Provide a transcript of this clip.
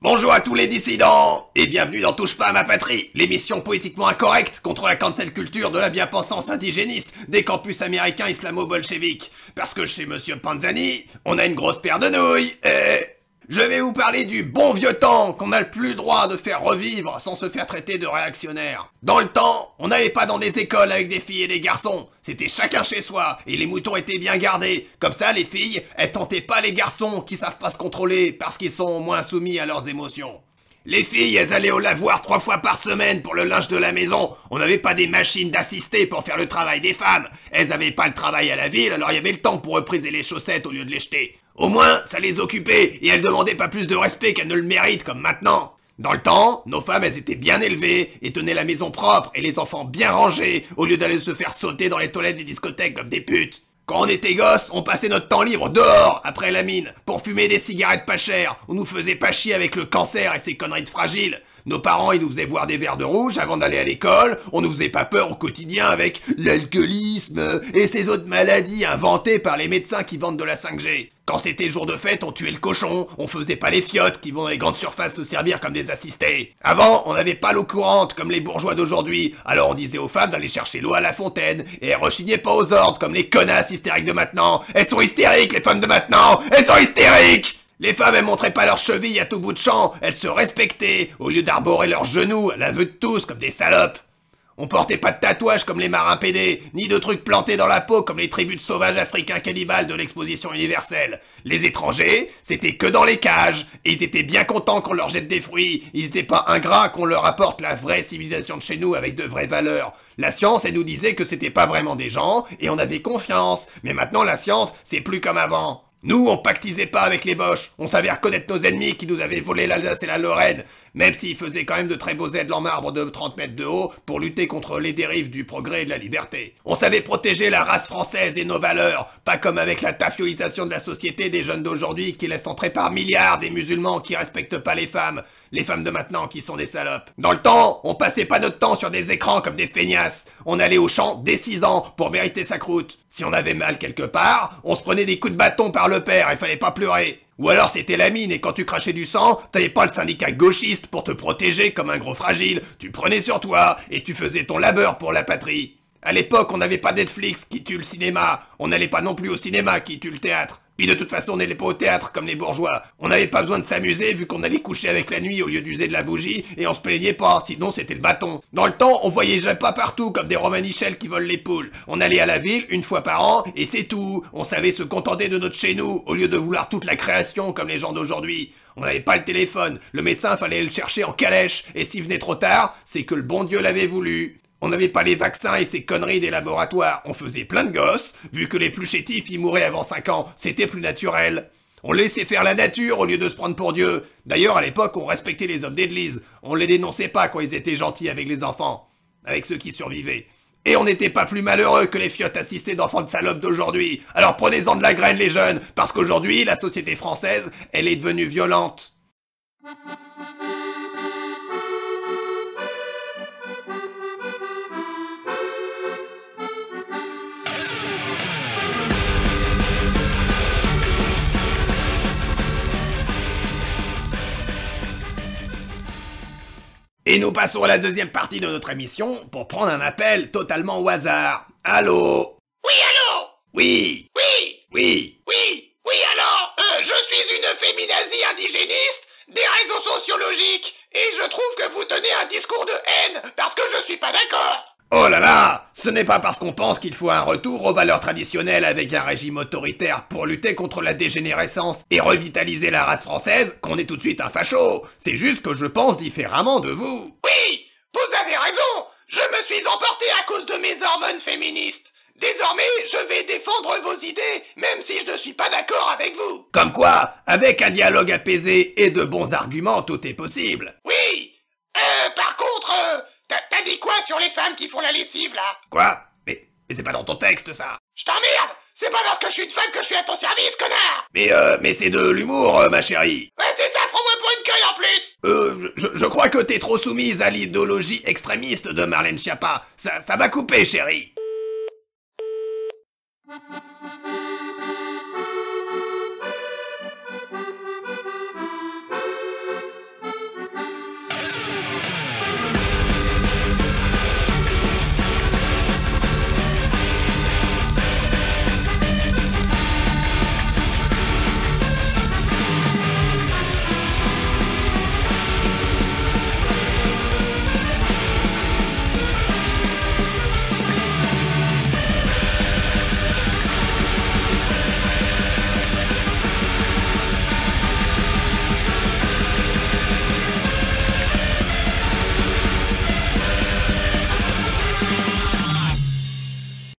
Bonjour à tous les dissidents, et bienvenue dans Touche pas à ma patrie, l'émission poétiquement incorrecte contre la cancel culture de la bien-pensance indigéniste des campus américains islamo-bolcheviques. Parce que chez Monsieur Panzani, on a une grosse paire de nouilles, et... Je vais vous parler du bon vieux temps qu'on n'a plus le droit de faire revivre sans se faire traiter de réactionnaire. Dans le temps, on n'allait pas dans des écoles avec des filles et des garçons, c'était chacun chez soi, et les moutons étaient bien gardés. Comme ça, les filles, elles tentaient pas les garçons qui savent pas se contrôler parce qu'ils sont moins soumis à leurs émotions. Les filles, elles allaient au lavoir 3 fois par semaine pour le linge de la maison. On n'avait pas des machines d'assister pour faire le travail des femmes. Elles avaient pas le travail à la ville, alors il y avait le temps pour repriser les chaussettes au lieu de les jeter. Au moins, ça les occupait, et elles demandaient pas plus de respect qu'elles ne le méritent comme maintenant. Dans le temps, nos femmes, elles étaient bien élevées, et tenaient la maison propre, et les enfants bien rangés, au lieu d'aller se faire sauter dans les toilettes des discothèques comme des putes. Quand on était gosses, on passait notre temps libre dehors, après la mine, pour fumer des cigarettes pas chères. On nous faisait pas chier avec le cancer et ses conneries de fragiles. Nos parents, ils nous faisaient boire des verres de rouge avant d'aller à l'école. On nous faisait pas peur au quotidien avec l'alcoolisme et ces autres maladies inventées par les médecins qui vendent de la 5G. Quand c'était jour de fête, on tuait le cochon, on faisait pas les fiottes qui vont dans les grandes surfaces se servir comme des assistés. Avant, on n'avait pas l'eau courante comme les bourgeois d'aujourd'hui, alors on disait aux femmes d'aller chercher l'eau à la fontaine, et elles rechignaient pas aux ordres comme les connasses hystériques de maintenant. Elles sont hystériques, les femmes de maintenant. Elles sont hystériques! Les femmes, elles montraient pas leurs chevilles à tout bout de champ, elles se respectaient, au lieu d'arborer leurs genoux à la vue de tous comme des salopes. On portait pas de tatouages comme les marins pédés, ni de trucs plantés dans la peau comme les tribus de sauvages africains cannibales de l'exposition universelle. Les étrangers, c'était que dans les cages, et ils étaient bien contents qu'on leur jette des fruits, ils étaient pas ingrats qu'on leur apporte la vraie civilisation de chez nous avec de vraies valeurs. La science, elle nous disait que c'était pas vraiment des gens, et on avait confiance, mais maintenant la science, c'est plus comme avant. Nous, on pactisait pas avec les Boches, on savait reconnaître nos ennemis qui nous avaient volé l'Alsace et la Lorraine, même s'ils faisaient quand même de très beaux aides en marbre de 30 mètres de haut pour lutter contre les dérives du progrès et de la liberté. On savait protéger la race française et nos valeurs, pas comme avec la tafiolisation de la société des jeunes d'aujourd'hui qui laissent entrer par milliards des musulmans qui respectent pas les femmes de maintenant qui sont des salopes. Dans le temps, on passait pas notre temps sur des écrans comme des feignasses. On allait au champ dès 6 ans pour mériter sa croûte. Si on avait mal quelque part, on se prenait des coups de bâton par le père, il fallait pas pleurer. Ou alors c'était la mine et quand tu crachais du sang, t'avais pas le syndicat gauchiste pour te protéger comme un gros fragile. Tu prenais sur toi et tu faisais ton labeur pour la patrie. À l'époque, on n'avait pas Netflix qui tue le cinéma. On n'allait pas non plus au cinéma qui tue le théâtre. Puis de toute façon, on n'allait pas au théâtre comme les bourgeois. On n'avait pas besoin de s'amuser vu qu'on allait coucher avec la nuit au lieu d'user de la bougie et on se plaignait pas, sinon c'était le bâton. Dans le temps, on voyageait pas partout comme des Romanichels qui volent les poules. On allait à la ville une fois par an et c'est tout. On savait se contenter de notre chez nous au lieu de vouloir toute la création comme les gens d'aujourd'hui. On n'avait pas le téléphone, le médecin fallait le chercher en calèche et s'il venait trop tard, c'est que le bon Dieu l'avait voulu. On n'avait pas les vaccins et ces conneries des laboratoires, on faisait plein de gosses, vu que les plus chétifs y mouraient avant 5 ans, c'était plus naturel. On laissait faire la nature au lieu de se prendre pour Dieu. D'ailleurs, à l'époque, on respectait les hommes d'église, on les dénonçait pas quand ils étaient gentils avec les enfants, avec ceux qui survivaient. Et on n'était pas plus malheureux que les fiottes assistées d'enfants de salopes d'aujourd'hui. Alors prenez-en de la graine les jeunes, parce qu'aujourd'hui, la société française, elle est devenue violente. Et nous passons à la deuxième partie de notre émission pour prendre un appel totalement au hasard. Allô? Oui, allô? Oui? Oui? Oui? Oui, alors, je suis une féminazie indigéniste des réseaux sociologiques et je trouve que vous tenez un discours de haine parce que je suis pas d'accord. Oh là là! Ce n'est pas parce qu'on pense qu'il faut un retour aux valeurs traditionnelles avec un régime autoritaire pour lutter contre la dégénérescence et revitaliser la race française qu'on est tout de suite un facho. C'est juste que je pense différemment de vous. Oui, vous avez raison. Je me suis emporté à cause de mes hormones féministes. Désormais, je vais défendre vos idées, même si je ne suis pas d'accord avec vous. Comme quoi, avec un dialogue apaisé et de bons arguments, tout est possible. Oui. Par contre, t'as dit quoi sur les femmes qui font la lessive, là? Quoi? Mais Mais c'est pas dans ton texte, ça. Je t'emmerde! C'est pas parce que je suis une femme que je suis à ton service, connard! Mais c'est de l'humour, ma chérie. Ouais, c'est ça, prends-moi pour une queue en plus! Je crois que t'es trop soumise à l'idéologie extrémiste de Marlène Schiappa. Ça va couper, chérie.